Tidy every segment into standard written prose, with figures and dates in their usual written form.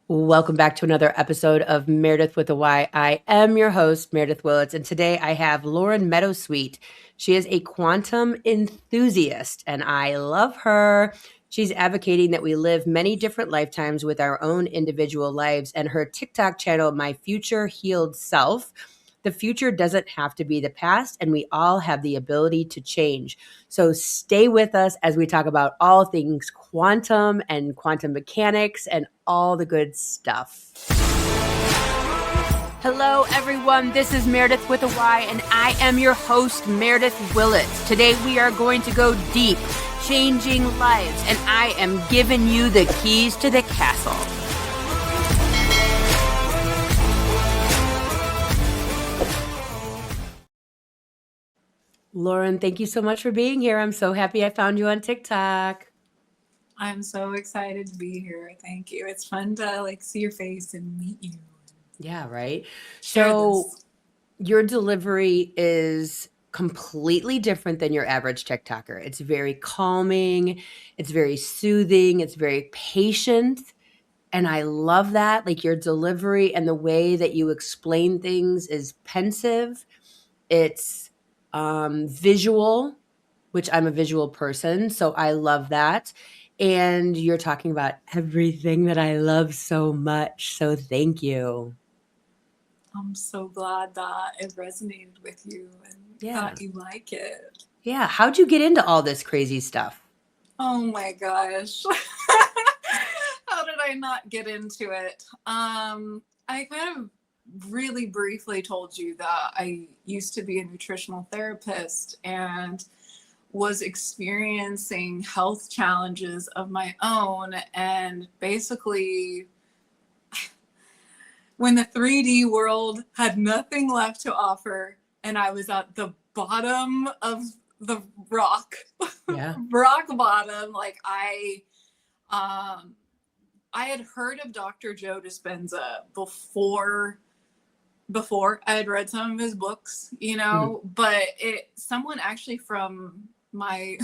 Welcome back to another episode of Meredyth with a Y. I am your host, Meredyth Willits, and today I have Lauren Meadowsweet. She is a quantum enthusiast, and I love her. She's advocating that we live many different lifetimes with our own individual lives, and her TikTok channel, My Future Healed Self. The future doesn't have to be the past, and we all have the ability to change. So stay with us as we talk about all things quantum and quantum mechanics and all the good stuff. Hello, everyone. This is Meredyth with a Y, and I am your host, Meredyth Willits. Today, we are going to go deep, changing lives, and I am giving you the keys to the castle. Lauren, thank you so much for being here. I'm so happy I found you on TikTok. I'm so excited to be here. Thank you. It's fun to see your face and meet you. Yeah, right. Share So this. your delivery is completely different than your average TikToker. It's very calming, it's very soothing, it's very patient. And I love that. Like your delivery and the way that you explain things is pensive. It's visual, which I'm a visual person. So I love that. And you're talking about everything that I love so much. So thank you. I'm so glad that it resonated with you and that you like it. Yeah. How'd you get into all this crazy stuff? Oh my gosh. How did I not get into it? I kind of really briefly told you that I used to be a nutritional therapist and was experiencing health challenges of my own. And basically, when the 3D world had nothing left to offer and I was at the bottom of the rock, rock bottom, I had heard of Dr. Joe Dispenza before I had read some of his books, but someone actually from my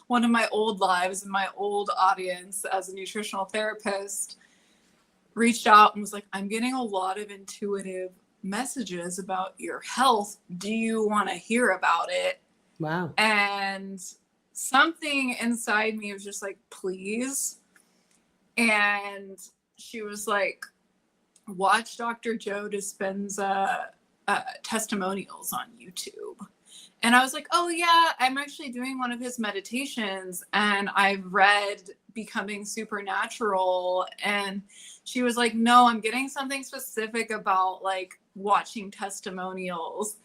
one of my old lives and my old audience as a nutritional therapist reached out and was like, I'm getting a lot of intuitive messages about your health. Do you want to hear about it? Wow. And something inside me was just like, please. And she was like, watch Dr. Joe Dispenza testimonials on YouTube. And I was like, oh yeah, I'm actually doing one of his meditations and I've read Becoming Supernatural. And she was like, no, I'm getting something specific about watching testimonials.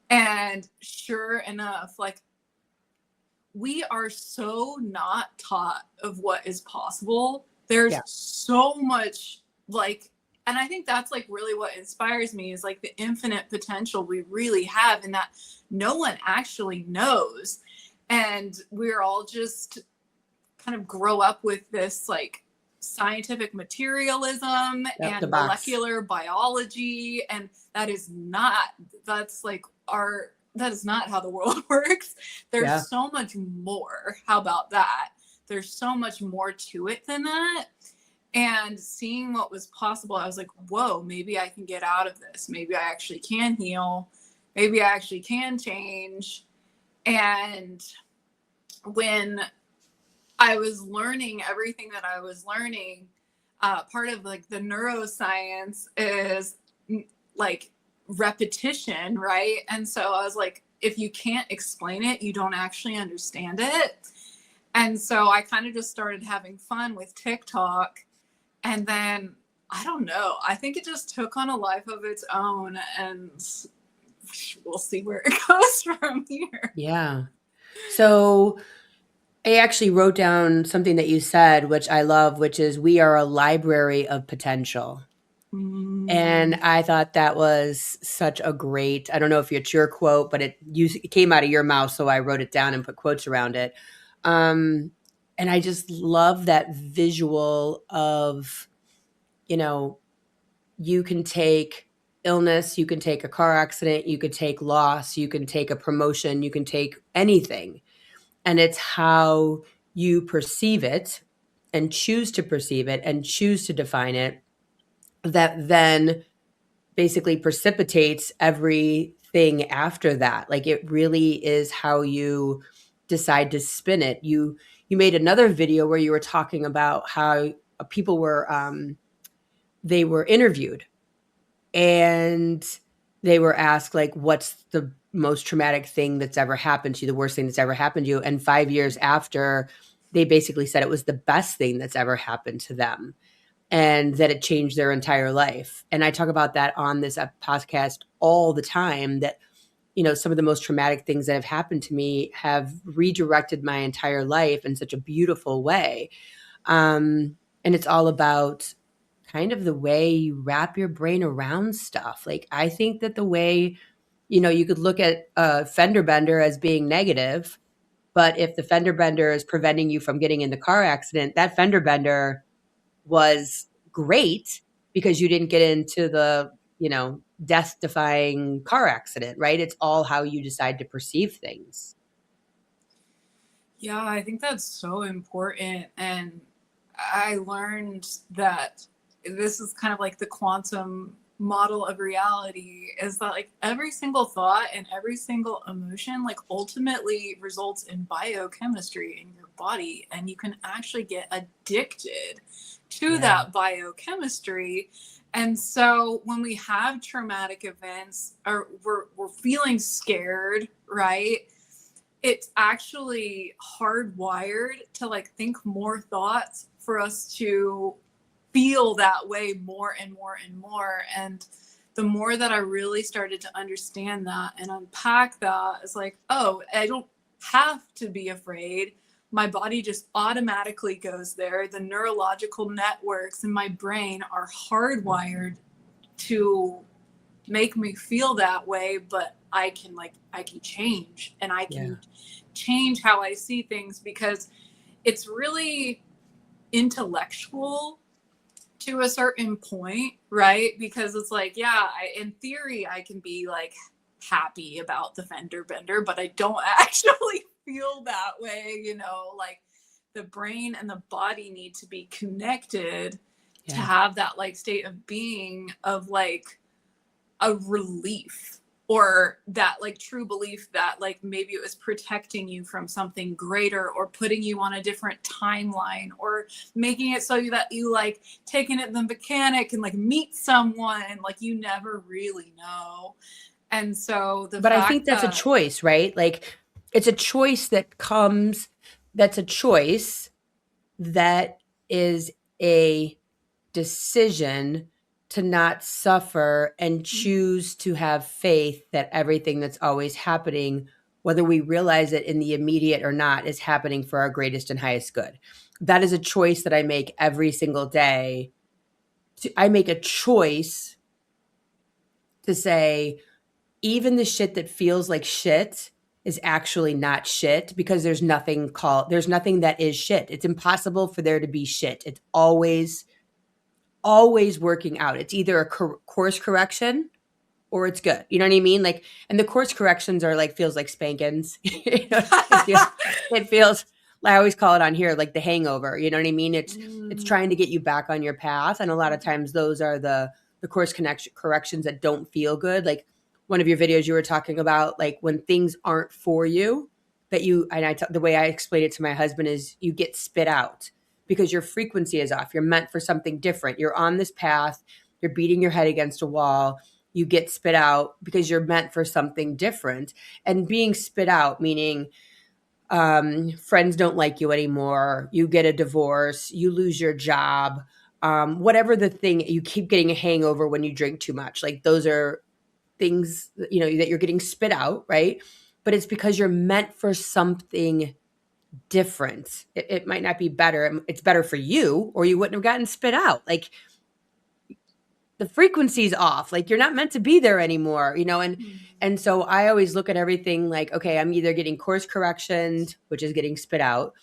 And sure enough, we are so not taught of what is possible. There's so much and I think that's really what inspires me is the infinite potential we really have and that no one actually knows. And we're all just kind of grow up with this scientific materialism and molecular biology. And that is not how the world works. There's so much more. How about that? There's so much more to it than that. And seeing what was possible, I was like, whoa, maybe I can get out of this. Maybe I actually can heal. Maybe I actually can change. And when I was learning everything that I was learning, part of the neuroscience is repetition, right? And so I was like, if you can't explain it, you don't actually understand it. And so I kind of just started having fun with TikTok. And then, I don't know, I think it just took on a life of its own and we'll see where it goes from here. Yeah. So I actually wrote down something that you said, which I love, which is we are a library of potential. And I thought that was such a great, I don't know if it's your quote, but it came out of your mouth. So I wrote it down and put quotes around it. And I just love that visual of, you can take illness, you can take a car accident, you could take loss, you can take a promotion, you can take anything. And it's how you perceive it and choose to perceive it and choose to define it that then basically precipitates everything after that. Like it really is how you decide to spin it. You made another video where you were talking about how people were they were interviewed and they were asked like, what's the most traumatic thing that's ever happened to you, the worst thing that's ever happened to you? And 5 years after, they basically said it was the best thing that's ever happened to them and that it changed their entire life. And I talk about that on this podcast all the time, that, you know, some of the most traumatic things that have happened to me have redirected my entire life in such a beautiful way. And it's all about kind of the way you wrap your brain around stuff. Like, I think that the way, you know, you could look at a fender bender as being negative, but if the fender bender is preventing you from getting in the car accident, that fender bender was great because you didn't get into the, you know, death defying car accident, right? It's all how you decide to perceive things. Yeah, I think that's so important. And I learned that this is kind of like the quantum model of reality, is that like every single thought and every single emotion like ultimately results in biochemistry in your body, and you can actually get addicted to Yeah. that biochemistry. And so when we have traumatic events or we're feeling scared, right, it's actually hardwired to like think more thoughts for us to feel that way more and more and more. And the more that I really started to understand that and unpack that, it's like, oh, I don't have to be afraid. My body just automatically goes there. The neurological networks in my brain are hardwired to make me feel that way, but I can change, and I Yeah. can change how I see things, because it's really intellectual to a certain point, right? Because it's like, yeah, in theory I can be like happy about the fender bender, but I don't actually feel that way, you know, like the brain and the body need to be connected to Yeah. have that like state of being of like a relief, or that like true belief that like maybe it was protecting you from something greater, or putting you on a different timeline, or making it so that you like taking it to the mechanic and like meet someone, like you never really know. And so the But I think fact that's a that choice, right? Like, it's a choice that comes, that's a choice that is a decision to not suffer and choose to have faith that everything that's always happening, whether we realize it in the immediate or not, is happening for our greatest and highest good. That is a choice that I make every single day. I make a choice to say, even the shit that feels like shit is actually not shit, because there's nothing that is shit. It's impossible for there to be shit. It's always working out. It's either a course correction or it's good. You know what I mean? Like, and the course corrections are like, feels like spankings. You know, it feels, I always call it on here, like the hangover. You know what I mean? It's trying to get you back on your path. And a lot of times those are the course corrections that don't feel good. Like one of your videos, you were talking about like when things aren't for you, that you, and the way I explain it to my husband is you get spit out because your frequency is off. You're meant for something different. You're on this path. You're beating your head against a wall. You get spit out because you're meant for something different. And being spit out, meaning friends don't like you anymore, you get a divorce, you lose your job, whatever the thing, you keep getting a hangover when you drink too much. Like those are things, you know, that you're getting spit out, right? But it's because you're meant for something different. It might not be better. It's better for you, or you wouldn't have gotten spit out. Like the frequency's off. Like you're not meant to be there anymore, you know? And so I always look at everything like, okay, I'm either getting course correctioned, which is getting spit out,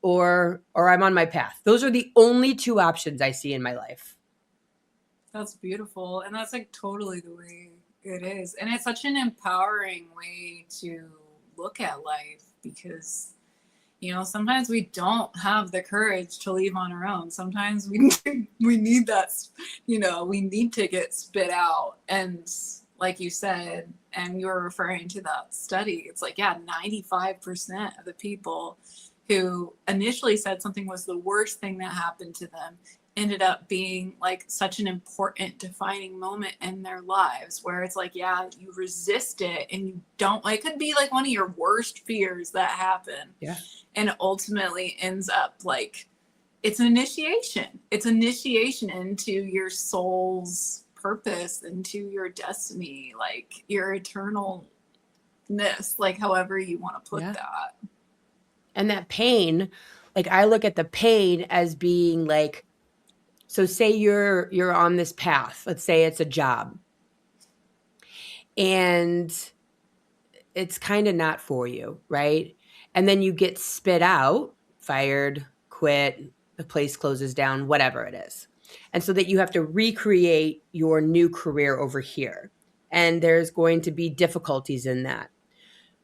or I'm on my path. Those are the only two options I see in my life. That's beautiful. And that's like totally the way it is. And it's such an empowering way to look at life, because Sometimes we don't have the courage to leave on our own. Sometimes we need that, we need to get spit out. And like you said, and you were referring to that study, it's like, yeah, 95% of the people who initially said something was the worst thing that happened to them ended up being like such an important defining moment in their lives, where it's like, yeah, you resist it and you don't, like, it could be like one of your worst fears that happen. Yeah. And it ultimately ends up like, it's initiation into your soul's purpose, into your destiny, like your eternalness, like however you want to put that. And that pain, like I look at the pain as being like, so say you're on this path, let's say it's a job, and it's kind of not for you, right? And then you get spit out, fired, quit, the place closes down, whatever it is. And so that you have to recreate your new career over here. And there's going to be difficulties in that.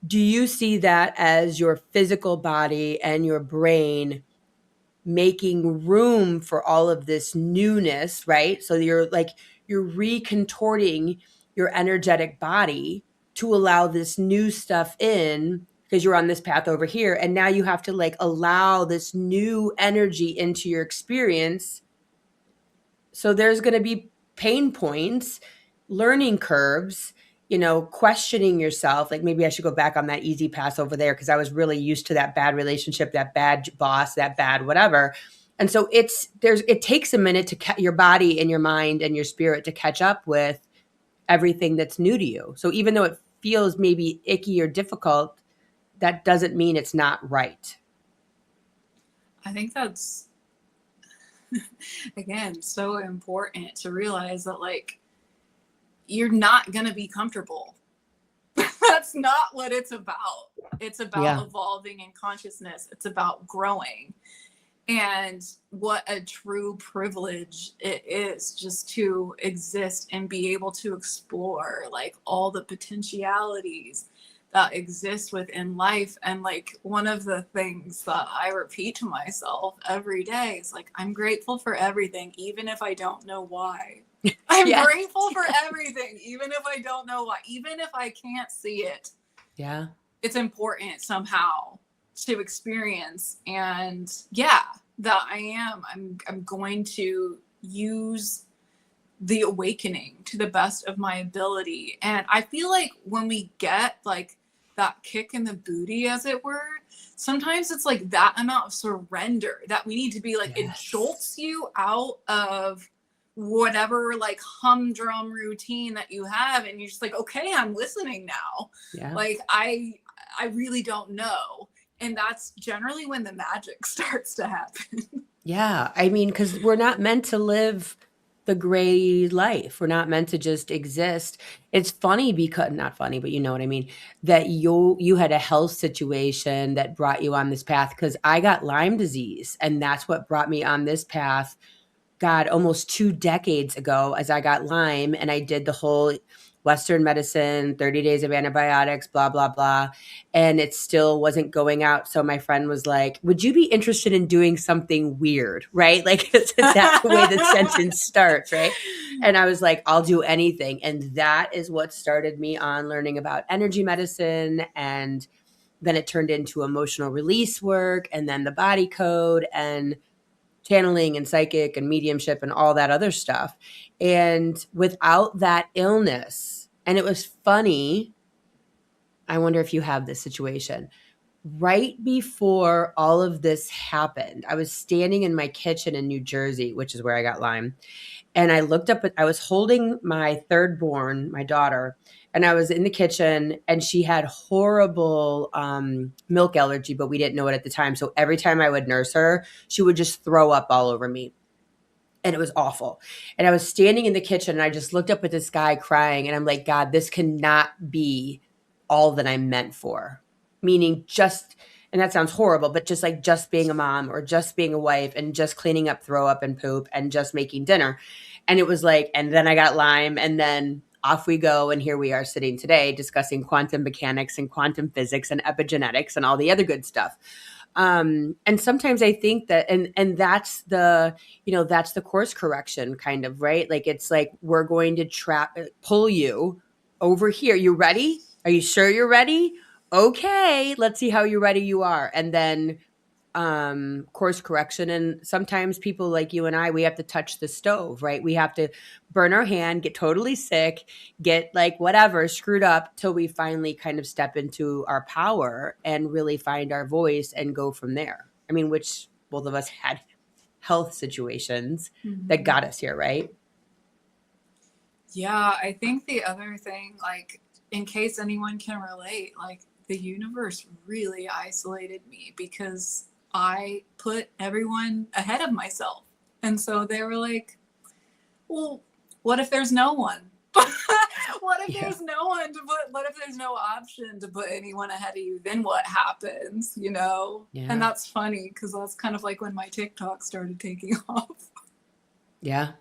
Do you see that as your physical body and your brain making room for all of this newness, right? So you're recontorting your energetic body to allow this new stuff in, because you're on this path over here. And now you have to like allow this new energy into your experience. So there's going to be pain points, learning curves, questioning yourself. Like, maybe I should go back on that easy pass over there because I was really used to that bad relationship, that bad boss, that bad whatever. And so it takes a minute to your body and your mind and your spirit to catch up with everything that's new to you. So even though it feels maybe icky or difficult, that doesn't mean it's not right. I think that's, again, so important to realize that, like, you're not going to be comfortable. That's not what it's about. It's about evolving in consciousness. It's about growing. And what a true privilege it is just to exist and be able to explore like all the potentialities that exist within life. And like, one of the things that I repeat to myself every day is like, I'm grateful for everything, even if I don't know why. I'm grateful for everything, even if I don't know why, even if I can't see it. Yeah. It's important somehow to experience. And that I'm going to use the awakening to the best of my ability. And I feel like when we get like that kick in the booty, as it were, sometimes it's like that amount of surrender that we need to be like, it jolts you out of whatever like humdrum routine that you have, and you're just like, okay, I'm listening now. Like I really don't know. And that's generally when the magic starts to happen. Yeah. I mean, because we're not meant to live the gray life. We're not meant to just exist. It's funny because, not funny, but you know what I mean, that you had a health situation that brought you on this path, because I got Lyme disease, and that's what brought me on this path. God, almost 2 decades ago, as I got Lyme, and I did the whole Western medicine, 30 days of antibiotics, blah, blah, blah. And it still wasn't going out. So my friend was like, would you be interested in doing something weird? Right? Like, that's the way the sentence starts, right? And I was like, I'll do anything. And that is what started me on learning about energy medicine. And then it turned into emotional release work, and then the body code, and channeling and psychic and mediumship and all that other stuff. And without that illness, and it was funny, I wonder if you have this situation. Right before all of this happened, I was standing in my kitchen in New Jersey, which is where I got Lyme. And I looked up, I was holding my third born, my daughter, and I was in the kitchen, and she had horrible milk allergy, but we didn't know it at the time. So every time I would nurse her, she would just throw up all over me. And it was awful. And I was standing in the kitchen, and I just looked up at this guy crying, and I'm like, God, this cannot be all that I'm meant for. Meaning just, and that sounds horrible, but just being a mom, or just being a wife, and just cleaning up throw up and poop, and just making dinner. And it was like, and then I got Lyme, and then off we go. And here we are sitting today discussing quantum mechanics and quantum physics and epigenetics and all the other good stuff. And sometimes I think that, and that's the, that's the course correction kind of, right? Like, it's like, we're going to pull you over here. You ready? Are you sure you're ready? Okay, let's see how ready you are. And then course correction. And sometimes people like you and I, we have to touch the stove, right? We have to burn our hand, get totally sick, get like whatever screwed up till we finally kind of step into our power and really find our voice and go from there. I mean, which both of us had health situations that got us here, right? Yeah, I think the other thing, like, in case anyone can relate, like, the universe really isolated me because I put everyone ahead of myself. And so they were like, well, what if there's no one? What if there's no one to put, what if there's no option to put anyone ahead of you? Then what happens, Yeah. And that's funny because that's kind of like when my TikTok started taking off. Yeah.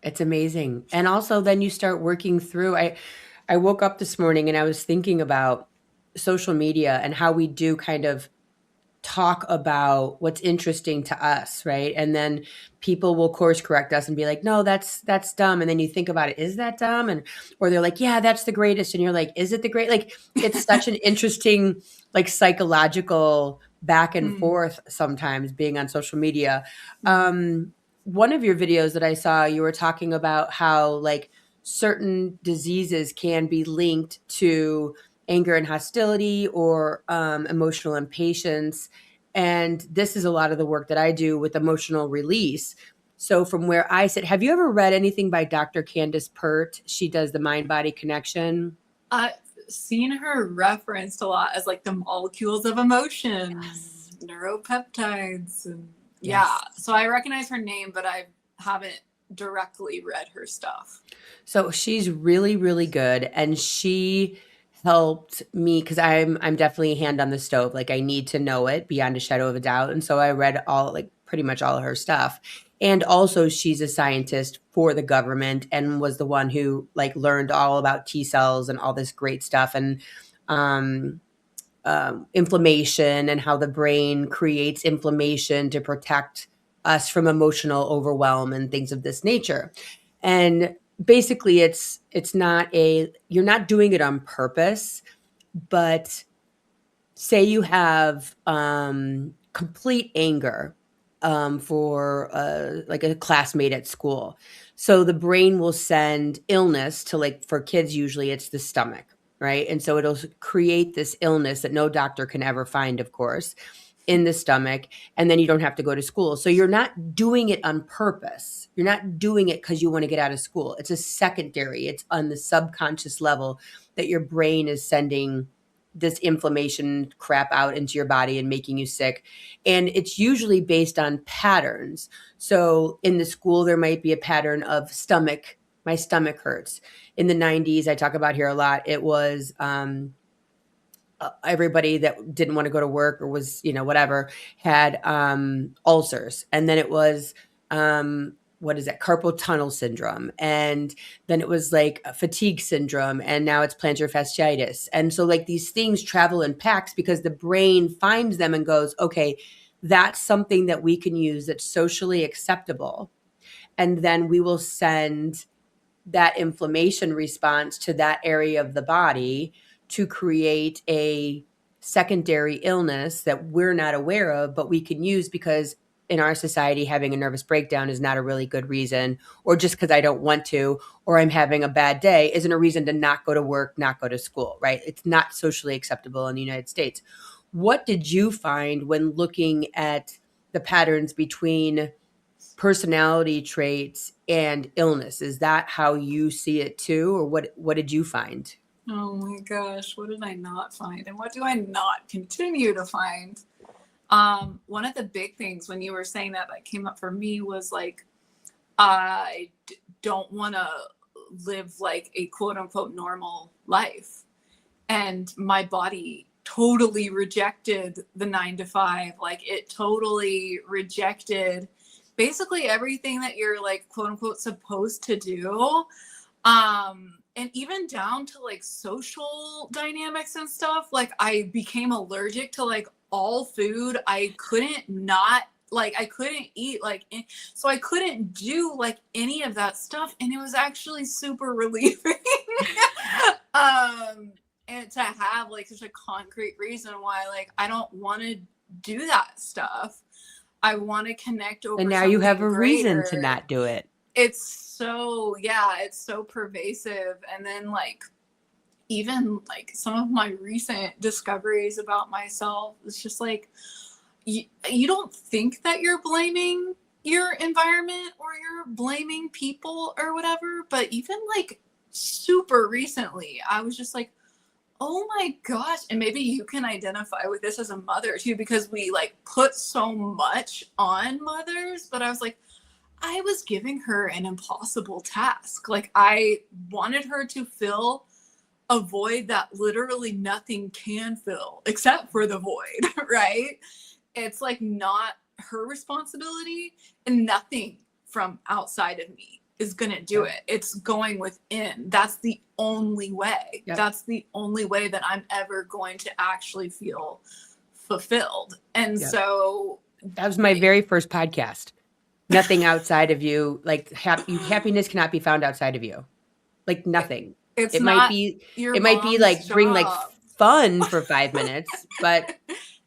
It's amazing. And also then you start working through, I woke up this morning and I was thinking about social media and how we do kind of talk about what's interesting to us, right? And then people will course correct us and be like, no, that's dumb. And then you think about it, is that dumb? And or they're like, yeah, that's the greatest. And you're like, is it the great? Like, it's such an interesting, like, psychological back and forth sometimes being on social media. One of your videos that I saw, you were talking about how like certain diseases can be linked to anger and hostility or emotional impatience. And this is a lot of the work that I do with emotional release. So from where I sit, have you ever read anything by Dr. Candace Pert? She does the mind-body connection. I've seen her referenced a lot as like the molecules of emotion, neuropeptides, and yeah. So I recognize her name, but I haven't directly read her stuff. So she's really, really good. And she helped me because I'm definitely a hand on the stove. Like, I need to know it beyond a shadow of a doubt. And so I read pretty much all of her stuff. And also she's a scientist for the government and was the one who like learned all about T cells and all this great stuff and inflammation and how the brain creates inflammation to protect us from emotional overwhelm and things of this nature. And basically it's not you're not doing it on purpose, but say you have complete anger for like a classmate at school. So the brain will send illness to, like, for kids, usually it's the stomach, right? And so it'll create this illness that no doctor can ever find, of course, in the stomach. And then you don't have to go to school. So you're not doing it on purpose. You're not doing it because you want to get out of school. It's a secondary, it's on the subconscious level that your brain is sending this inflammation crap out into your body and making you sick. And it's usually based on patterns. So in the school, there might be a pattern of my stomach hurts. In the 90s, I talk about here a lot, it was everybody that didn't want to go to work or was, whatever, had ulcers. And then it was, what is that? Carpal tunnel syndrome. And then it was like a fatigue syndrome. And now it's plantar fasciitis. And so like these things travel in packs because the brain finds them and goes, okay, that's something that we can use that's socially acceptable. And then we will send that inflammation response to that area of the body to create a secondary illness that we're not aware of, but we can use because in our society, having a nervous breakdown is not a really good reason, or just because I don't want to, or I'm having a bad day isn't a reason to not go to work, not go to school, right? It's not socially acceptable in the United States. What did you find when looking at the patterns between personality traits and illness? Is that how you see it too? Or what did you find? Oh my gosh, what did I not find? And what do I not continue to find? One of the big things when you were saying that came up for me was like, I don't want to live like a quote unquote normal life. And my body totally rejected the 9 to 5. Like, it totally rejected basically everything that you're like quote unquote supposed to do. And even down to like social dynamics and stuff, like I became allergic to like all food. I couldn't not like, I couldn't eat like, so I couldn't do like any of that stuff. And it was actually super relieving. And to have like such a concrete reason why like I don't want to do that stuff. I want to connect over And now you have a greater. reason to not do it. It's so, yeah, it's so pervasive. And then like even like some of my recent discoveries about myself, it's just like you don't think that you're blaming your environment or you're blaming people or whatever, but even like super recently I was just like, oh my gosh. And maybe you can identify with this as a mother too, because we like put so much on mothers, but I was like, I was giving her an impossible task. Like I wanted her to fill a void that literally nothing can fill except for the void, right? It's like not her responsibility, and nothing from outside of me is going to do it. It's going within. That's the only way. Yep. That's the only way that I'm ever going to actually feel fulfilled. And so that was my very first podcast. Nothing outside of you, like happiness cannot be found outside of you. Like nothing. It might be like job. Bring like fun for 5 minutes, but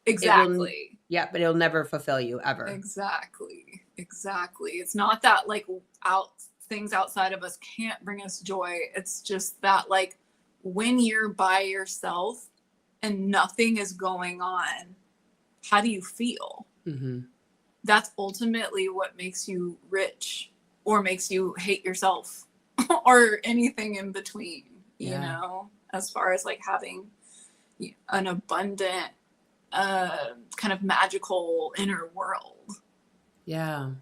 exactly. But it'll never fulfill you ever. Exactly. It's not that like things outside of us can't bring us joy. It's just that like when you're by yourself and nothing is going on, how do you feel? Mm-hmm. That's ultimately what makes you rich or makes you hate yourself or anything in between, you know, as far as like having an abundant, kind of magical inner world. Yeah.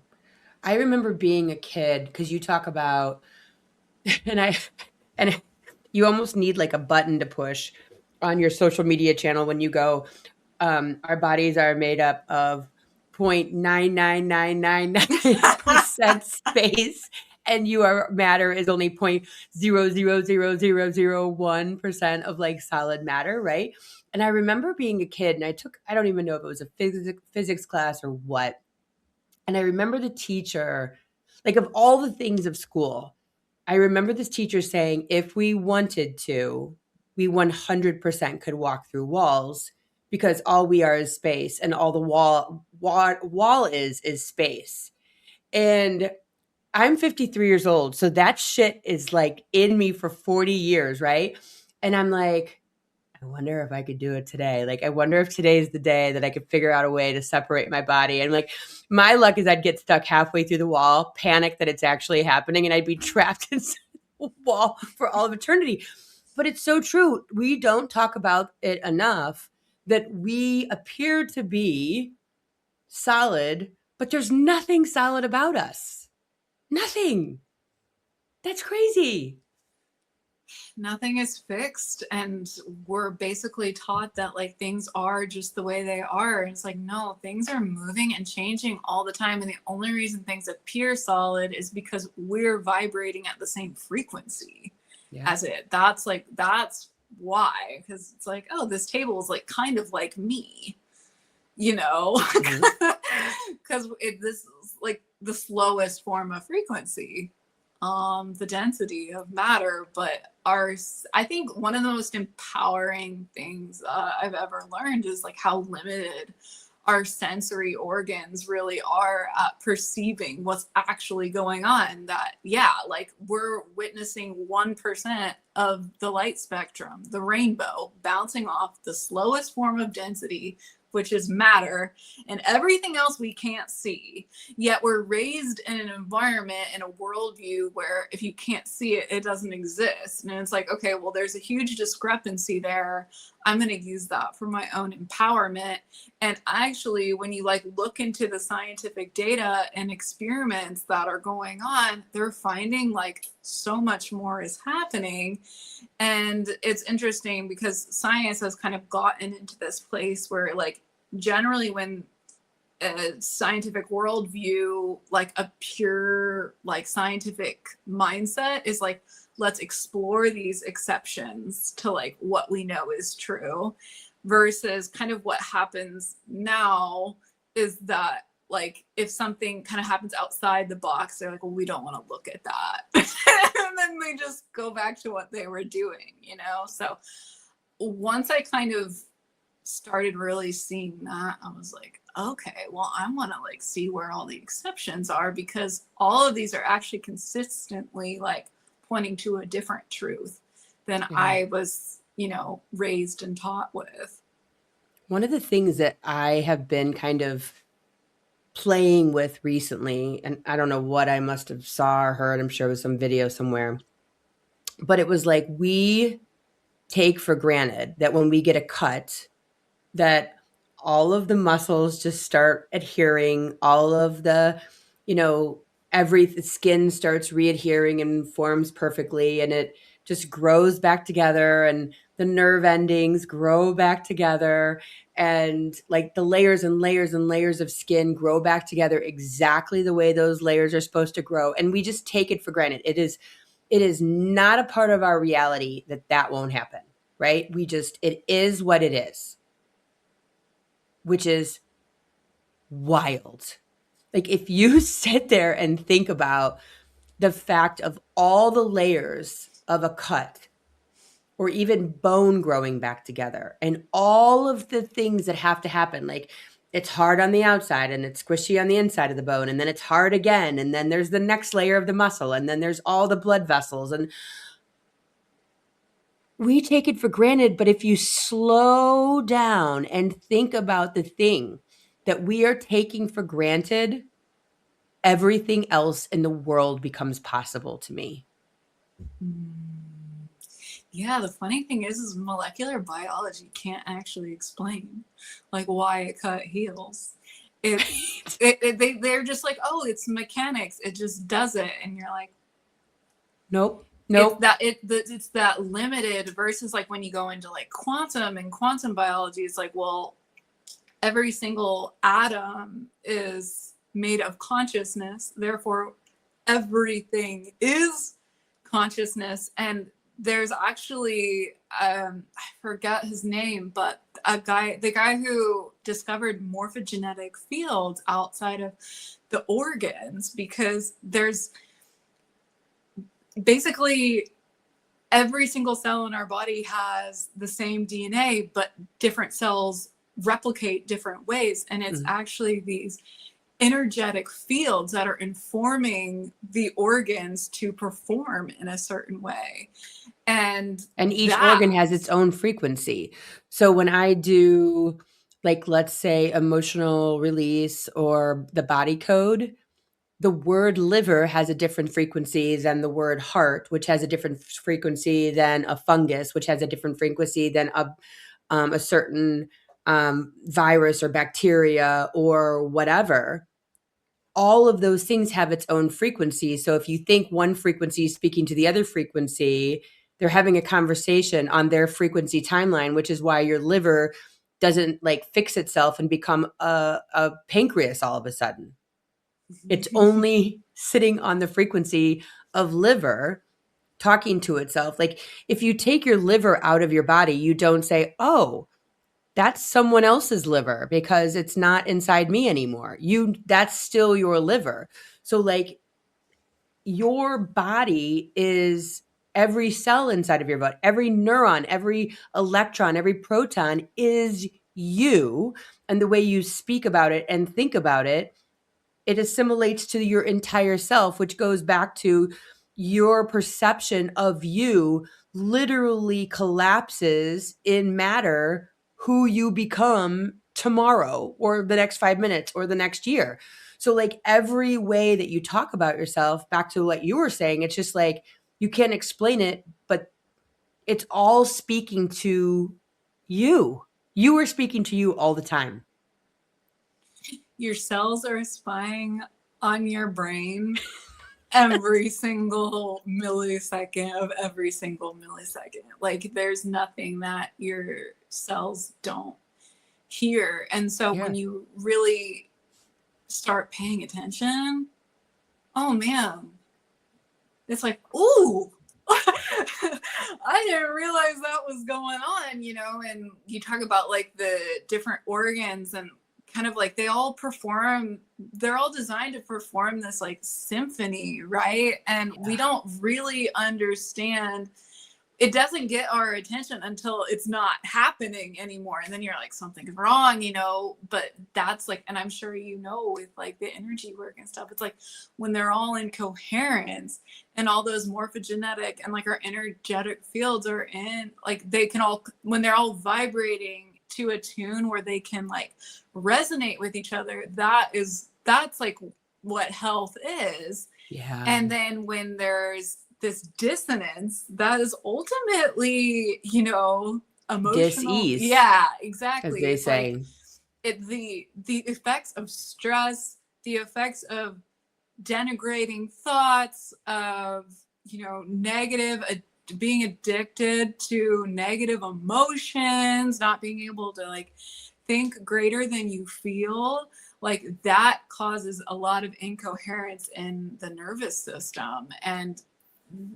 I remember being a kid, because you talk about, and you almost need like a button to push on your social media channel when you go, our bodies are made up of 0.99999% space, and your matter is only 0.0000001% of like solid matter, right? And I remember being a kid, and I don't even know if it was a physics class or what. And I remember the teacher, like of all the things of school, I remember this teacher saying, if we wanted to, we 100% could walk through walls, because all we are is space, and all the wall is space. And I'm 53 years old. So that shit is like in me for 40 years. Right. And I'm like, I wonder if I could do it today. Like, I wonder if today's the day that I could figure out a way to separate my body. And like, my luck is I'd get stuck halfway through the wall, panic that it's actually happening, and I'd be trapped inside the wall for all of eternity. But it's so true. We don't talk about it enough, that we appear to be solid, but there's nothing solid about us. Nothing. That's crazy. Nothing is fixed, and we're basically taught that like things are just the way they are. And it's like, no, things are moving and changing all the time, and the only reason things appear solid is because we're vibrating at the same frequency as it. That's why, because it's like, oh, this table is like kind of like me, you know, because this is like the slowest form of frequency, the density of matter. But I think one of the most empowering things I've ever learned is like how limited our sensory organs really are at perceiving what's actually going on. That, like we're witnessing 1% of the light spectrum, the rainbow, bouncing off the slowest form of density, which is matter, and everything else we can't see. Yet we're raised in an environment, in a worldview where if you can't see it, it doesn't exist. And it's like, okay, well, there's a huge discrepancy there. I'm going to use that for my own empowerment. And actually, when you like look into the scientific data and experiments that are going on, they're finding like so much more is happening. And it's interesting because science has kind of gotten into this place where like generally when a scientific worldview, like a pure like scientific mindset is like, let's explore these exceptions to like what we know is true, versus kind of what happens now is that like if something kind of happens outside the box, they're like, well, we don't want to look at that. And then they just go back to what they were doing, you know? So once I kind of started really seeing that, I was like, okay, well, I want to like see where all the exceptions are, because all of these are actually consistently like pointing to a different truth than I was, you know, raised and taught with. One of the things that I have been kind of playing with recently, and I don't know what I must have saw or heard, I'm sure it was some video somewhere, but it was like we take for granted that when we get a cut, that all of the muscles just start adhering, all of the, you know, every skin starts readhering and forms perfectly, and it just grows back together, and the nerve endings grow back together, and like the layers and layers and layers of skin grow back together exactly the way those layers are supposed to grow, and we just take it for granted. It is not a part of our reality that won't happen, right? It is what it is, which is wild. Like if you sit there and think about the fact of all the layers of a cut or even bone growing back together and all of the things that have to happen, like it's hard on the outside and it's squishy on the inside of the bone, and then it's hard again, and then there's the next layer of the muscle, and then there's all the blood vessels, and we take it for granted. But if you slow down and think about the thing that we are taking for granted, everything else in the world becomes possible to me. Yeah, the funny thing is molecular biology can't actually explain like why a cut heals. They're just like, oh, it's mechanics, it just does it, and you're like, Nope. it's that limited, versus like when you go into like quantum and quantum biology, it's like, well, every single atom is made of consciousness, therefore everything is consciousness. And there's actually I forget his name, but the guy who discovered morphogenetic fields outside of the organs, because there's basically every single cell in our body has the same DNA, but different cells replicate different ways. And it's actually these energetic fields that are informing the organs to perform in a certain way. And each organ has its own frequency. So when I do, like, let's say emotional release or the body code, the word liver has a different frequency than the word heart, which has a different frequency than a fungus, which has a different frequency than a certain virus or bacteria or whatever. All of those things have its own frequency. So if you think one frequency is speaking to the other frequency, they're having a conversation on their frequency timeline, which is why your liver doesn't like fix itself and become a pancreas all of a sudden. It's only sitting on the frequency of liver talking to itself. Like if you take your liver out of your body, you don't say, oh, that's someone else's liver because it's not inside me anymore. That's still your liver. So like your body is every cell inside of your body, every neuron, every electron, every proton is you. And the way you speak about it and think about it, it assimilates to your entire self, which goes back to your perception of you literally collapses in matter who you become tomorrow or the next 5 minutes or the next year. So like every way that you talk about yourself, back to what you were saying, it's just like you can't explain it, but it's all speaking to you. You are speaking to you all the time. Your cells are spying on your brain every single millisecond of every single millisecond. Like there's nothing that your cells don't hear. And so when you really start paying attention, oh man, it's like, ooh, I didn't realize that was going on, you know. And you talk about like the different organs and kind of like they're all designed to perform this like symphony, right? And we don't really understand, it doesn't get our attention until it's not happening anymore, and then you're like, something's wrong, you know. But that's like, and I'm sure you know, with like the energy work and stuff, it's like when they're all in coherence and all those morphogenetic and like our energetic fields are in, like they can all, when they're all vibrating to a tune where they can like resonate with each other, that's like what health is. Yeah. And then when there's this dissonance, that is ultimately, you know, emotional. Dis-ease. Yeah, exactly. As they it's say. like the effects of stress, the effects of denigrating thoughts, of, you know, negative, being addicted to negative emotions, not being able to like think greater than you feel, like that causes a lot of incoherence in the nervous system. And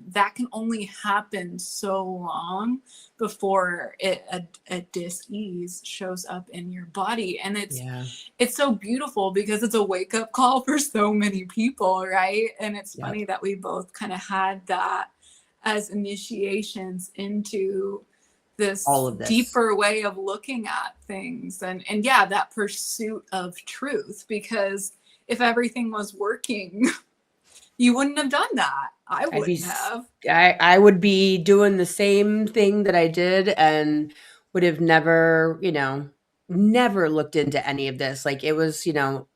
that can only happen so long before a dis-ease shows up in your body. And it's so beautiful because it's a wake-up call for so many people, right? And it's funny that we both kind of had that as initiations into this deeper way of looking at things. And yeah, that pursuit of truth, because if everything was working, you wouldn't have done that. I wouldn't have. I would be doing the same thing that I did and would have never, you know, never looked into any of this. Like it was, you know,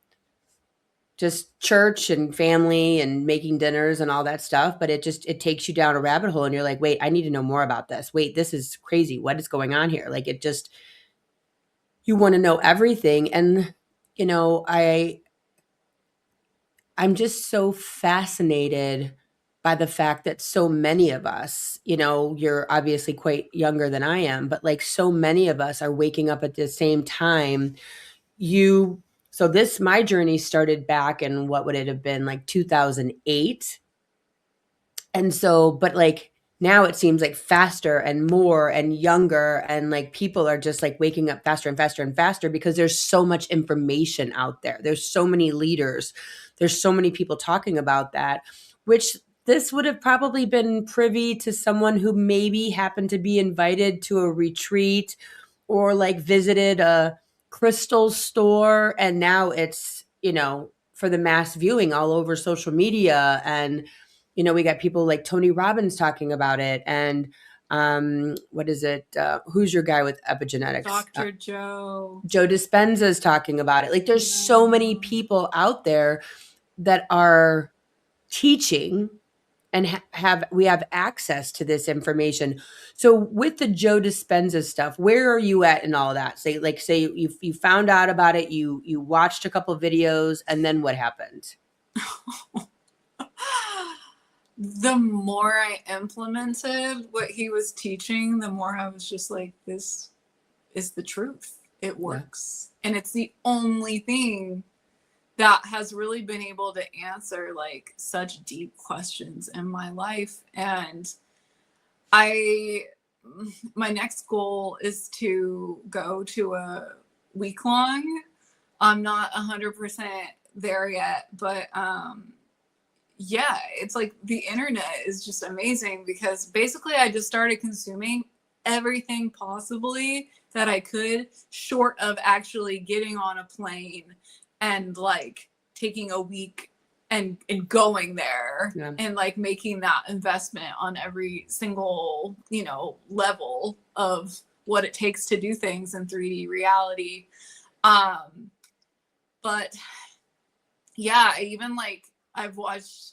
just church and family and making dinners and all that stuff. But it takes you down a rabbit hole and you're like, wait, I need to know more about this. Wait, this is crazy. What is going on here? Like you want to know everything. And, you know, I'm just so fascinated by the fact that so many of us, you know, you're obviously quite younger than I am, but like so many of us are waking up at the same time. My journey started back in, what would it have been, like 2008. And so, but like now it seems like faster and more and younger, and like people are just like waking up faster and faster and faster because there's so much information out there. There's so many leaders. There's so many people talking about that, which this would have probably been privy to someone who maybe happened to be invited to a retreat or like visited a crystal store. And now it's, you know, for the mass viewing all over social media. And you know, we got people like Tony Robbins talking about it. And what is it? Who's your guy with epigenetics? Dr. Joe. Joe Dispenza is talking about it. Like there's so many people out there that are teaching and we have access to this information. So with the Joe Dispenza stuff, where are you at in all of that? Say you found out about it, you watched a couple of videos, and then what happened? The more I implemented what he was teaching, the more I was just like, this is the truth. It works. Yeah. And it's the only thing that has really been able to answer like such deep questions in my life. And my next goal is to go to a week-long. I'm not 100% there yet, but yeah, it's like the internet is just amazing because basically I just started consuming everything possibly that I could, short of actually getting on a plane and like taking a week and going there and like making that investment on every single, you know, level of what it takes to do things in 3D reality. But yeah, I've watched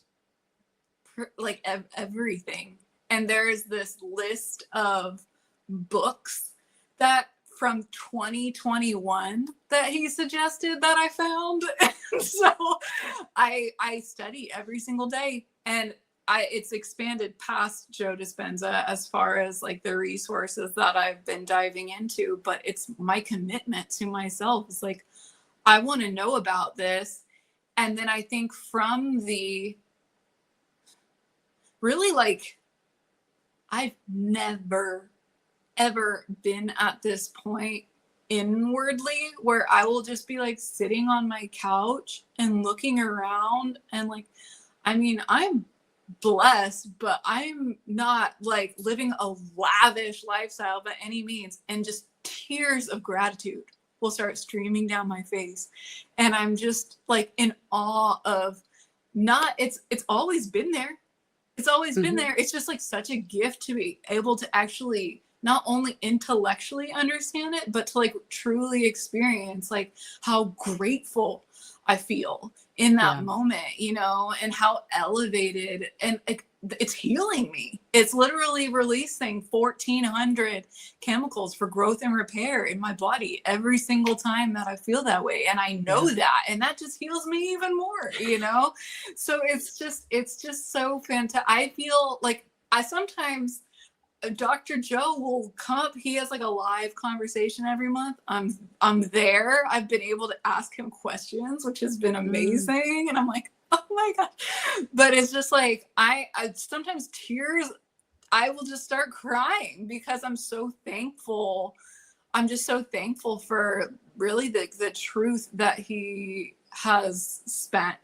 like everything, and there's this list of books that from 2021 that he suggested that I found. So I study every single day, and it's expanded past Joe Dispenza as far as like the resources that I've been diving into, but it's my commitment to myself. It's like, I want to know about this. And then I think from the really like, I've never, ever been at this point inwardly where I will just be like sitting on my couch and looking around and like, I mean, I'm blessed, but I'm not like living a lavish lifestyle by any means. And just tears of gratitude will start streaming down my face. And I'm just like in awe of not, it's always been there. It's always been there. It's just like such a gift to be able to actually not only intellectually understand it, but to like truly experience like how grateful I feel in that moment, you know, and how elevated and like, it's healing me. It's literally releasing 1,400 chemicals for growth and repair in my body every single time that I feel that way. And I know that, and that just heals me even more, you know? So it's just so fantastic. I feel like I sometimes, Dr. Joe will come up. He has like a live conversation every month. I'm there. I've been able to ask him questions, which has been amazing. And I'm like, oh my God. But it's just like, I sometimes tears, I will just start crying because I'm so thankful. I'm just so thankful for really the truth that he has spent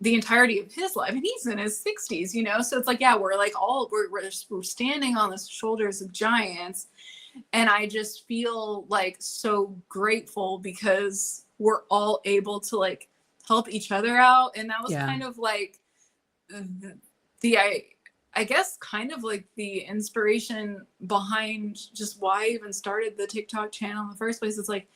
the entirety of his life, and he's in his 60s, you know. So it's like, yeah, we're like we're standing on the shoulders of giants, and I just feel like so grateful because we're all able to like help each other out. And that was kind of like the I guess kind of like the inspiration behind just why I even started the TikTok channel in the first place. It's like,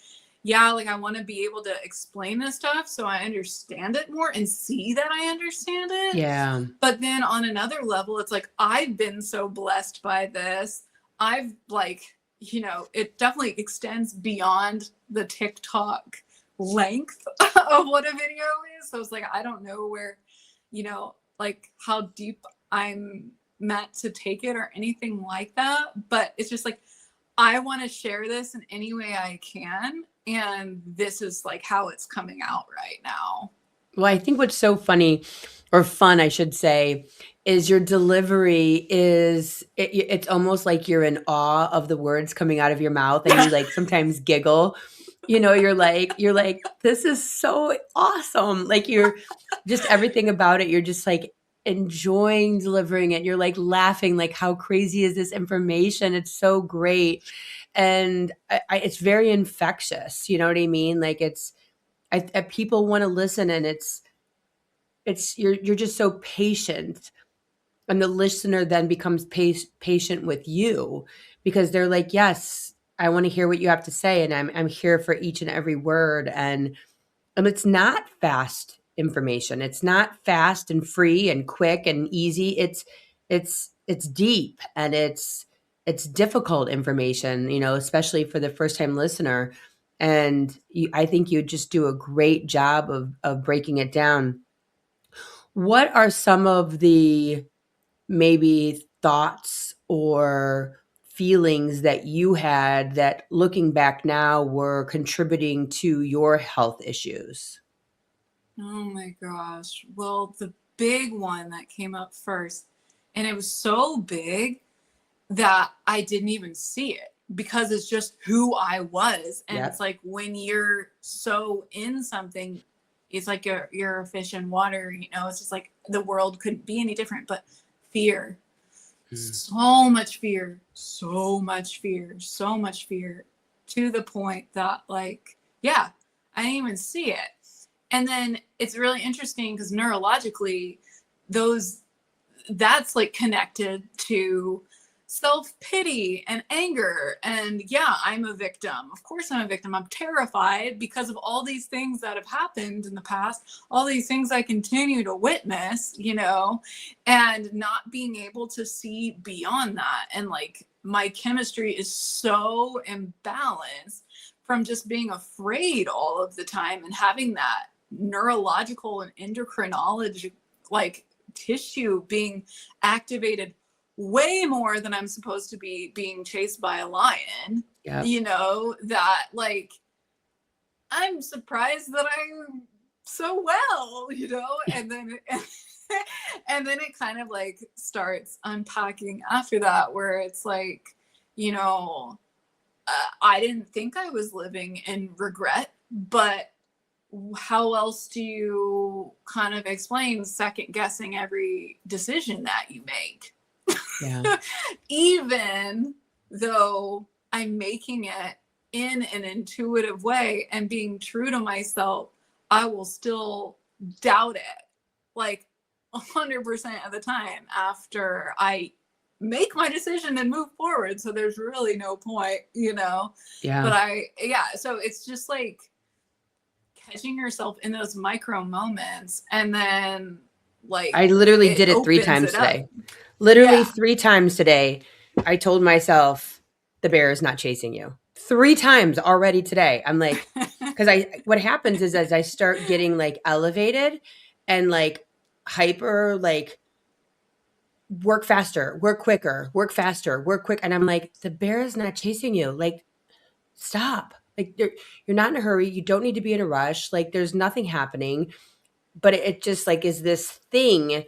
yeah, like I want to be able to explain this stuff so I understand it more and see that I understand it. Yeah. But then on another level, it's like, I've been so blessed by this. I've like, you know, it definitely extends beyond the TikTok length of what a video is. So it's like, I don't know where, you know, like how deep I'm meant to take it or anything like that. But it's just like, I want to share this in any way I can. And this is like how it's coming out right now. Well, I think what's so funny or fun, I should say, is your delivery is it's almost like you're in awe of the words coming out of your mouth, and you like sometimes giggle. You know, you're like, this is so awesome. Like you're just everything about it. You're just like enjoying delivering it. You're like laughing, like how crazy is this information? It's so great. And it's very infectious. You know what I mean? Like people want to listen, and you're just so patient, and the listener then becomes patient with you because they're like, yes, I want to hear what you have to say, and I'm here for each and every word. And it's not fast information. It's not fast and free and quick and easy. It's deep, and it's difficult information, you know, especially for the first time listener. And I think you just do a great job of breaking it down. What are some of the maybe thoughts or feelings that you had that looking back now were contributing to your health issues? Oh my gosh. Well, the big one that came up first, and it was so big that I didn't even see it because it's just who I was. And it's like when you're so in something, it's like you're a fish in water, you know, it's just like the world couldn't be any different. But fear, so much fear, so much fear, so much fear, to the point that like, yeah, I didn't even see it. And then it's really interesting because neurologically, that's like connected to self-pity and anger. And yeah, I'm a victim. Of course I'm a victim. I'm terrified because of all these things that have happened in the past, all these things I continue to witness, you know, and not being able to see beyond that. And like my chemistry is so imbalanced from just being afraid all of the time and having that neurological and endocrinology like tissue being activated way more than I'm supposed to be being chased by a lion. You know, that like I'm surprised that I so well, you know, and then and then it kind of like starts unpacking after that, where it's like, you know, I didn't think I was living in regret, but how else do you kind of explain second guessing every decision that you make? Yeah. Even though I'm making it in an intuitive way and being true to myself, I will still doubt it like 100% of the time after I make my decision and move forward. So there's really no point, you know? Yeah. But so it's just like catching yourself in those micro moments, and then like I literally it did it 3 opens times it up. today. Literally Yeah. 3 times today. I told myself the bear is not chasing you. 3 times already today. I'm like, because what happens is as I start getting like elevated and like hyper, like work faster, work quicker, work faster, work quick. And I'm like, the bear is not chasing you. Like, stop. Like you're not in a hurry. You don't need to be in a rush. Like there's nothing happening. But it just like is this thing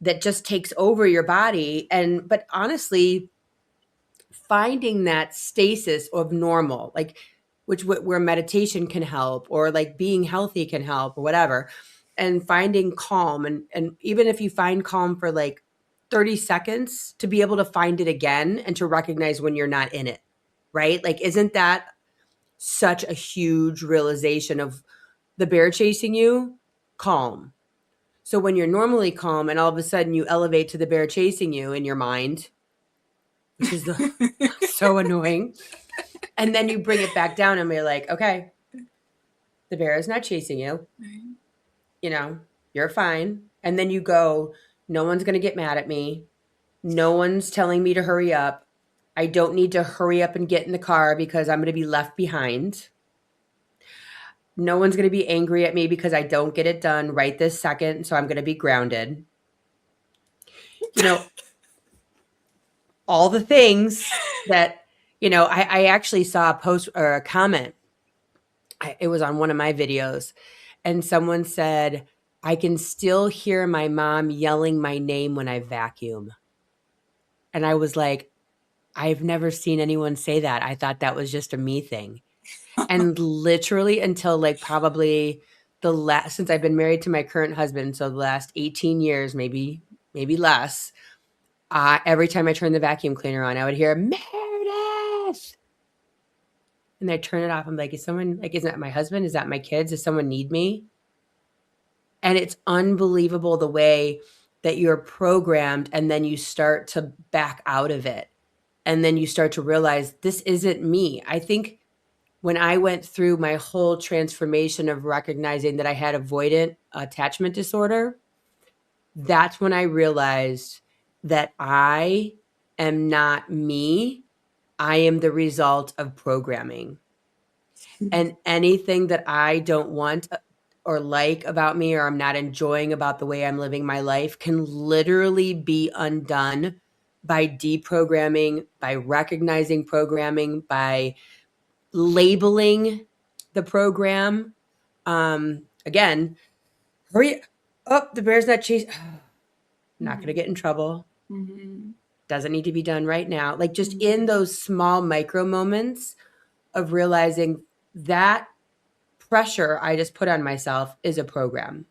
that just takes over your body. But honestly, finding that stasis of normal, like where meditation can help, or like being healthy can help, or whatever, and finding calm, and even if you find calm for like 30 seconds, to be able to find it again and to recognize when you're not in it, right? Like, isn't that such a huge realization of the bear chasing you? Calm. So when you're normally calm and all of a sudden you elevate to the bear chasing you in your mind, which is so annoying, and then you bring it back down and you're like, okay, the bear is not chasing you. You know, you're fine. And then you go, no one's going to get mad at me. No one's telling me to hurry up. I don't need to hurry up and get in the car because I'm going to be left behind. No one's going to be angry at me because I don't get it done right this second. So I'm going to be grounded. You know, all the things that, I actually saw a post or a comment. It was on one of my videos, and someone said, I can still hear my mom yelling my name when I vacuum. And I was like, I've never seen anyone say that. I thought that was just a me thing. And literally until like probably since I've been married to my current husband, so the last 18 years, maybe less, every time I turn the vacuum cleaner on, I would hear Meredith. And I turn it off. I'm like, isn't that my husband? Is that my kids? Does someone need me? And it's unbelievable the way that you're programmed, and then you start to back out of it. And then you start to realize this isn't me. I think when I went through my whole transformation of recognizing that I had avoidant attachment disorder, that's when I realized that I am not me. I am the result of programming. And anything that I don't want or like about me, or I'm not enjoying about the way I'm living my life, can literally be undone by deprogramming, by recognizing programming, by labeling the program. Again, hurry up, the bear's not chasing. Not going to get in trouble. Mm-hmm. Doesn't need to be done right now. Like just in those small micro moments of realizing that pressure I just put on myself is a program,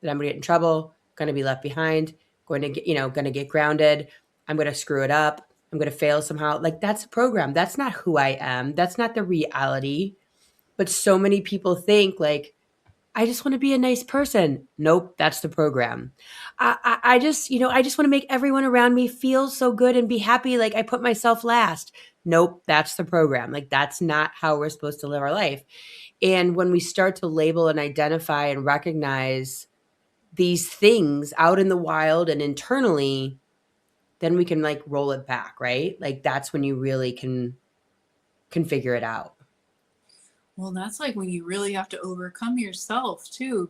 that I'm going to get in trouble, going to be left behind, going to get grounded. I'm going to screw it up. I'm going to fail somehow. Like that's a program. That's not who I am. That's not the reality. But so many people think like, I just want to be a nice person. Nope, that's the program. I just want to make everyone around me feel so good and be happy. Like I put myself last. Nope, that's the program. Like that's not how we're supposed to live our life. And when we start to label and identify and recognize these things out in the wild and internally, then we can like roll it back, right? Like that's when you really can figure it out. Well, that's like when you really have to overcome yourself too,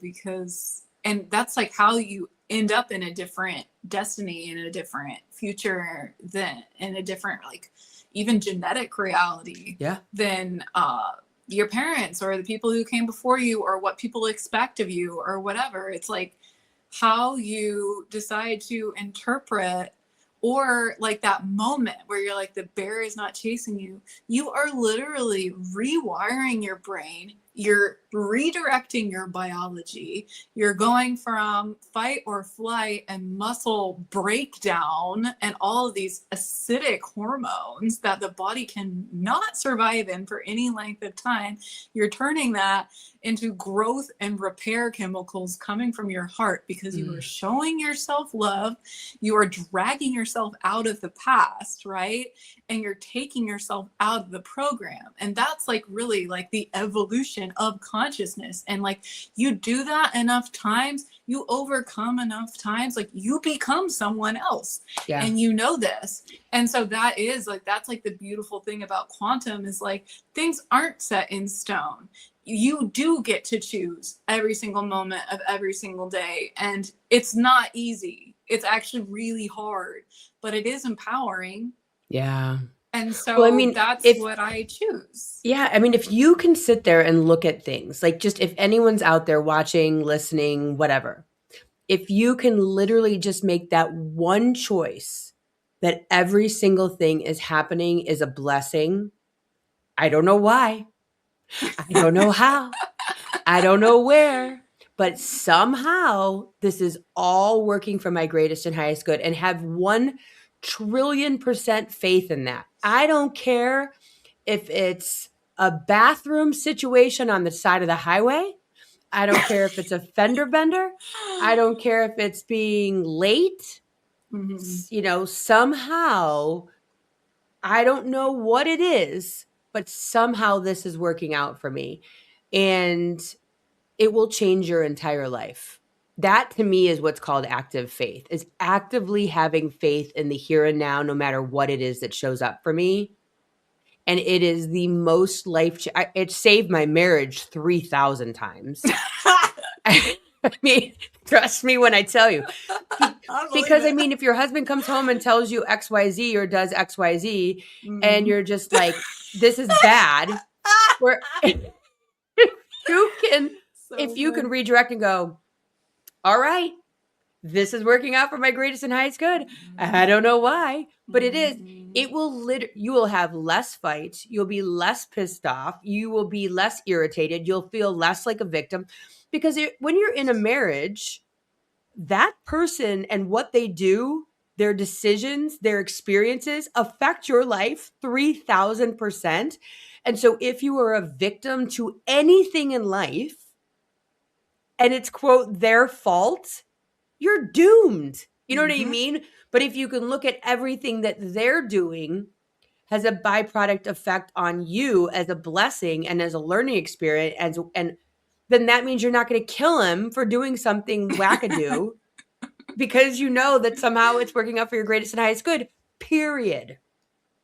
and that's like how you end up in a different destiny, in a different future, than in a different, like even genetic reality. Yeah. Than your parents or the people who came before you or what people expect of you or whatever. It's like how you decide to interpret, or like that moment where you're like the bear is not chasing you. You are literally rewiring your brain. You're redirecting your biology. You're going from fight or flight and muscle breakdown and all of these acidic hormones that the body can not survive in for any length of time. You're turning that into growth and repair chemicals coming from your heart because you are showing yourself love. You are dragging yourself out of the past, right? And you're taking yourself out of the program. And that's like really like the evolution of consciousness. And like you do that enough times, you overcome enough times, like you become someone else. Yeah. And you know this. And so that is like, that's like the beautiful thing about quantum is like things aren't set in stone. You do get to choose every single moment of every single day. And it's not easy. It's actually really hard, but it is empowering. Yeah. And so Well, I mean, that's what I choose. Yeah. I mean, if you can sit there and look at things, like just if anyone's out there watching, listening, whatever, if you can literally just make that one choice that every single thing is happening is a blessing. I don't know why. I don't know how. I don't know where. But somehow this is all working for my greatest and highest good, and have 1,000,000,000,000% faith in that. I don't care if it's a bathroom situation on the side of the highway. I don't care if it's a fender bender. I don't care if it's being late. You know, somehow, I don't know what it is, but somehow this is working out for me. And it will change your entire life. That to me is what's called active faith, is actively having faith in the here and now, no matter what it is that shows up for me. And it is the most it saved my marriage 3,000 times. I mean, trust me when I tell you. Because I mean, if your husband comes home and tells you XYZ or does XYZ, and you're just like, this is bad, where if you can redirect and go, all right, this is working out for my greatest and highest good. I don't know why, but it is. It will you will have less fights. You'll be less pissed off. You will be less irritated. You'll feel less like a victim, because when you're in a marriage, that person and what they do, their decisions, their experiences affect your life 3,000%. And so if you are a victim to anything in life and it's quote their fault, you're doomed. You know what I mean? But if you can look at everything that they're doing has a byproduct effect on you as a blessing and as a learning experience, and then that means you're not going to kill him for doing something wackadoo because you know that somehow it's working out for your greatest and highest good, period.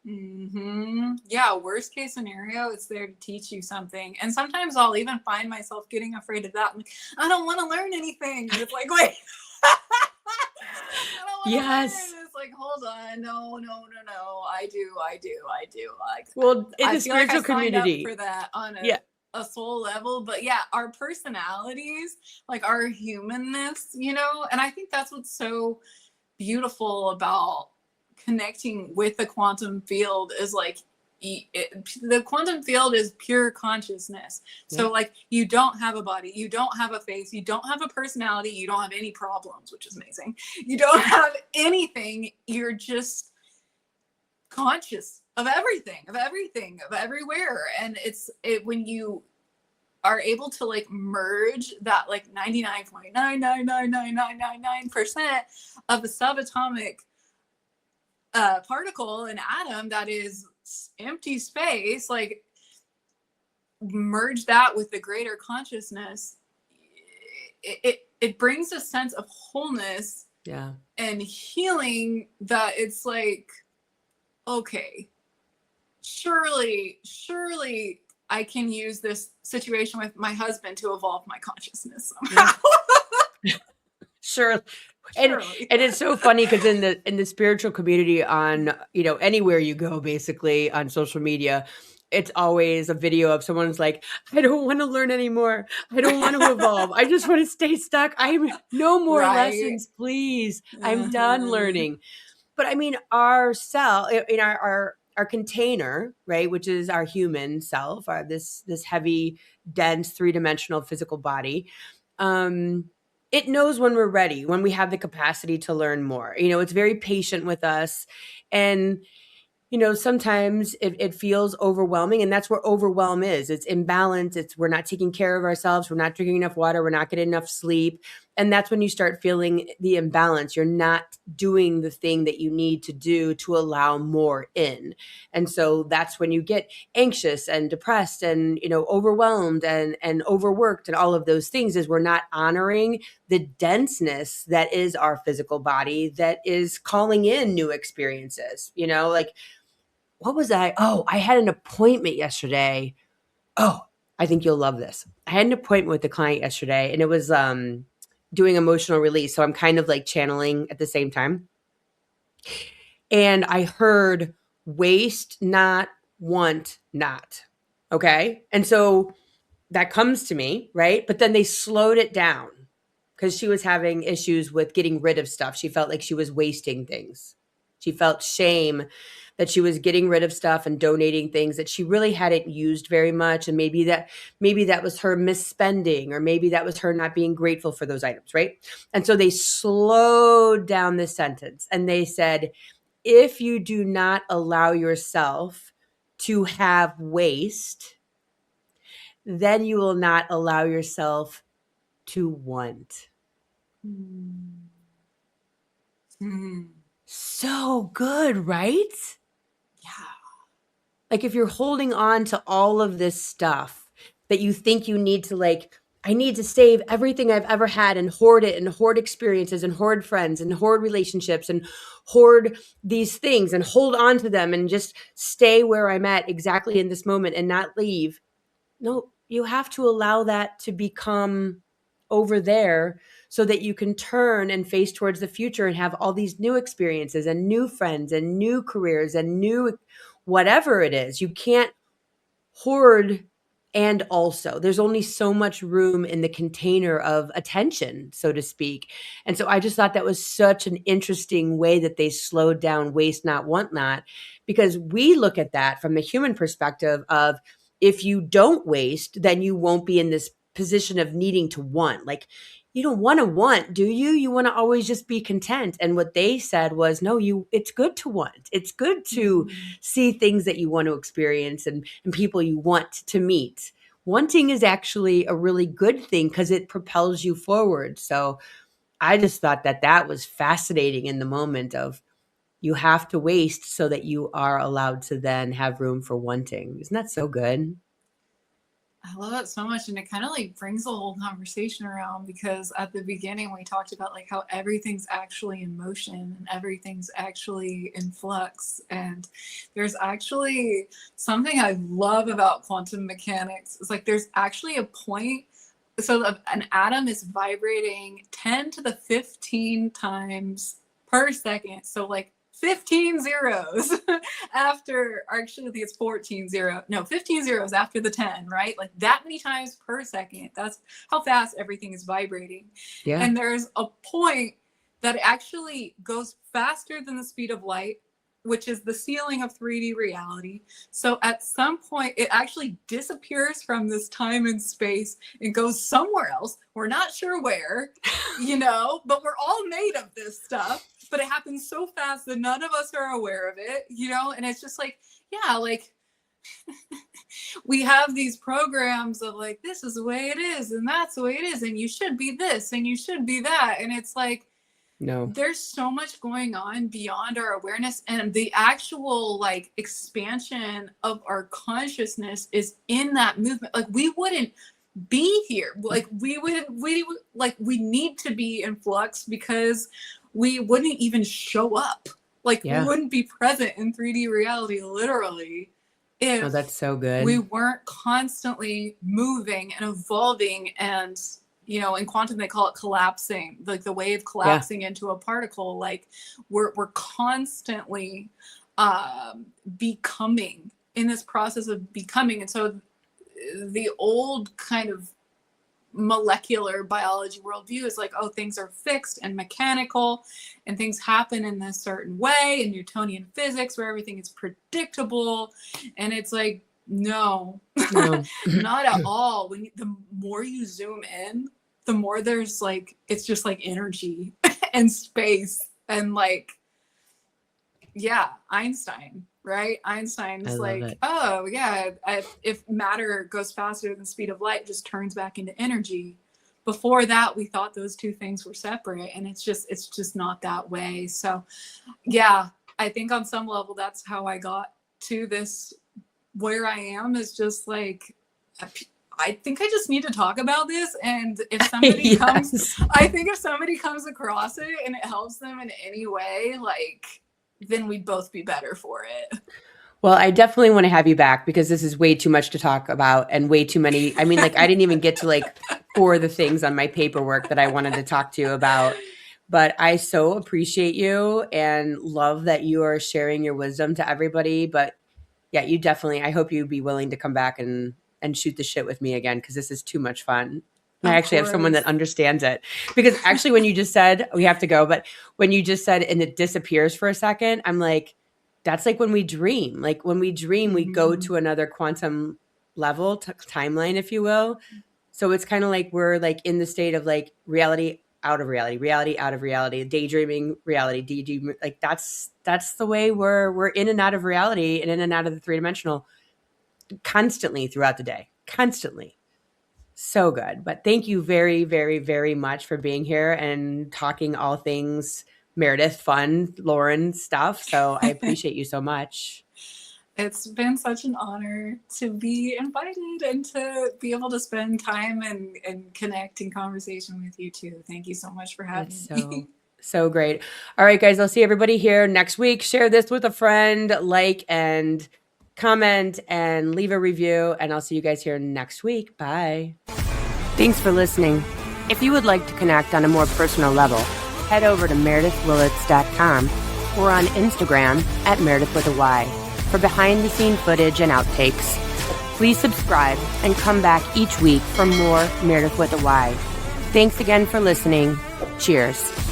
Yeah, worst case scenario, it's there to teach you something. And sometimes I'll even find myself getting afraid of that. I'm like, I don't want to learn anything. And it's like, wait. I don't want to learn. It's like, hold on. No. I do. Like, well, in I the feel like spiritual I signed community up for that on a soul level. But yeah, our personalities, like our humanness, you know, and I think that's what's so beautiful about connecting with the quantum field is like the quantum field is pure consciousness. So like you don't have a body, you don't have a face, you don't have a personality, you don't have any problems, which is amazing. You don't have anything. You're just conscious of everything, of everywhere. And when you are able to like merge that like 99.9999999% of the subatomic particle, an atom that is empty space, like merge that with the greater consciousness, it brings a sense of wholeness and healing that it's like, okay, surely I can use this situation with my husband to evolve my consciousness somehow. Sure. And it's so funny because in the spiritual community on, you know, anywhere you go, basically on social media, it's always a video of someone's like, I don't want to learn anymore. I don't want to evolve. I just want to stay stuck. I'm no more Right. lessons, please. I'm done Uh-huh. learning. But I mean, our cell in our container, right, which is our human self, this heavy, dense, three-dimensional physical body, um, it knows when we're ready, when we have the capacity to learn more. It's very patient with us, and sometimes it feels overwhelming, and that's where overwhelm is. It's imbalance. We're not taking care of ourselves. We're not drinking enough water. We're not getting enough sleep. And that's when you start feeling the imbalance. You're not doing the thing that you need to do to allow more in. And so that's when you get anxious and depressed and, overwhelmed and overworked and all of those things, is we're not honoring the denseness that is our physical body that is calling in new experiences, like, what was I? Oh, I had an appointment yesterday. Oh, I think you'll love this. I had an appointment with the client yesterday, and it was doing emotional release. So I'm kind of like channeling at the same time. And I heard waste not, want not. Okay. And so that comes to me, right? But then they slowed it down because she was having issues with getting rid of stuff. She felt like she was wasting things. She felt shame that she was getting rid of stuff and donating things that she really hadn't used very much. And maybe that was her misspending, or maybe that was her not being grateful for those items, right? And so they slowed down this sentence and they said, if you do not allow yourself to have waste, then you will not allow yourself to want. Mm-hmm. So good, right? Yeah. Like, if you're holding on to all of this stuff that you think you need to, like, I need to save everything I've ever had and hoard it and hoard experiences and hoard friends and hoard relationships and hoard these things and hold on to them and just stay where I'm at exactly in this moment and not leave. No, you have to allow that to become over there so that you can turn and face towards the future and have all these new experiences and new friends and new careers and new whatever it is. You can't hoard. And also, there's only so much room in the container of attention, so to speak. And so I just thought that was such an interesting way that they slowed down waste not, want not, because we look at that from the human perspective of, if you don't waste, then you won't be in this position of needing to want. Like, you don't want to want, do you? You want to always just be content. And what they said was, no, it's good to want. It's good to see things that you want to experience and people you want to meet. Wanting is actually a really good thing because it propels you forward. So I just thought that was fascinating in the moment of, you have to waste so that you are allowed to then have room for wanting. Isn't that so good? I love that so much. And it kind of like brings the whole conversation around, because at the beginning we talked about like how everything's actually in motion and everything's actually in flux. And there's actually something I love about quantum mechanics. It's like there's actually a point. So an atom is vibrating 10 to the 15 times per second. So like 15 zeros after, actually I think it's 15 zeros after the 10, right? Like that many times per second. That's how fast everything is vibrating. Yeah. And there's a point that actually goes faster than the speed of light, which is the ceiling of 3D reality. So at some point, it actually disappears from this time and space and goes somewhere else. We're not sure where, but we're all made of this stuff. But it happens so fast that none of us are aware of it, and it's just like, yeah, like we have these programs of like, this is the way it is, and that's the way it is, and you should be this, and you should be that. And it's like, No. there's so much going on beyond our awareness, and the actual like expansion of our consciousness is in that movement. Like we wouldn't be here. Like we need to be in flux, because we wouldn't even show up. Like we wouldn't be present in 3D reality, literally, if that's so good. we weren't constantly moving and evolving. And in quantum they call it collapsing, like the wave collapsing into a particle. Like we're constantly becoming in this process of becoming. And so the old kind of molecular biology worldview is like, oh, things are fixed and mechanical and things happen in this certain way, in Newtonian physics where everything is predictable. And it's like, no. Not at all. The more you zoom in, the more there's like, it's just like energy and space and like, yeah, Einstein, right? Einstein's like, oh yeah, if matter goes faster than the speed of light, it just turns back into energy. Before that, we thought those two things were separate, and it's just not that way. So yeah, I think on some level that's how I got to this, where I am, is just like, I think I just need to talk about this. And if somebody I think if somebody comes across it and it helps them in any way, like, then we'd both be better for it. Well, I definitely want to have you back because this is way too much to talk about and way too many. I mean, like, I didn't even get to like 4 of the things on my paperwork that I wanted to talk to you about. But I so appreciate you and love that you are sharing your wisdom to everybody. But yeah, you definitely, I hope you'd be willing to come back and shoot the shit with me again, because this is too much fun. And I actually have someone that understands it. Because actually when you just said, we have to go, but when you just said, and it disappears for a second, I'm like, that's like when we dream. Like when we dream, we go to another quantum level, timeline, if you will. So it's kind of like we're like in the state of like reality out of reality, reality out of reality, daydreaming, reality, like that's the way we're in and out of reality and in and out of the 3-dimensional constantly throughout the day, constantly. So good. But thank you very, very, very much for being here and talking all things Meredyth, fun, Lauren stuff. So I appreciate you so much. It's been such an honor to be invited and to be able to spend time and connect in conversation with you too. Thank you so much for having me. So great. All right, guys, I'll see everybody here next week. Share this with a friend, like and comment and leave a review. And I'll see you guys here next week. Bye. Thanks for listening. If you would like to connect on a more personal level, head over to meredythwillits.com or on Instagram at Meredyth with a Y for behind-the-scene footage and outtakes. Please subscribe and come back each week for more Meredyth with a Y. Thanks again for listening. Cheers.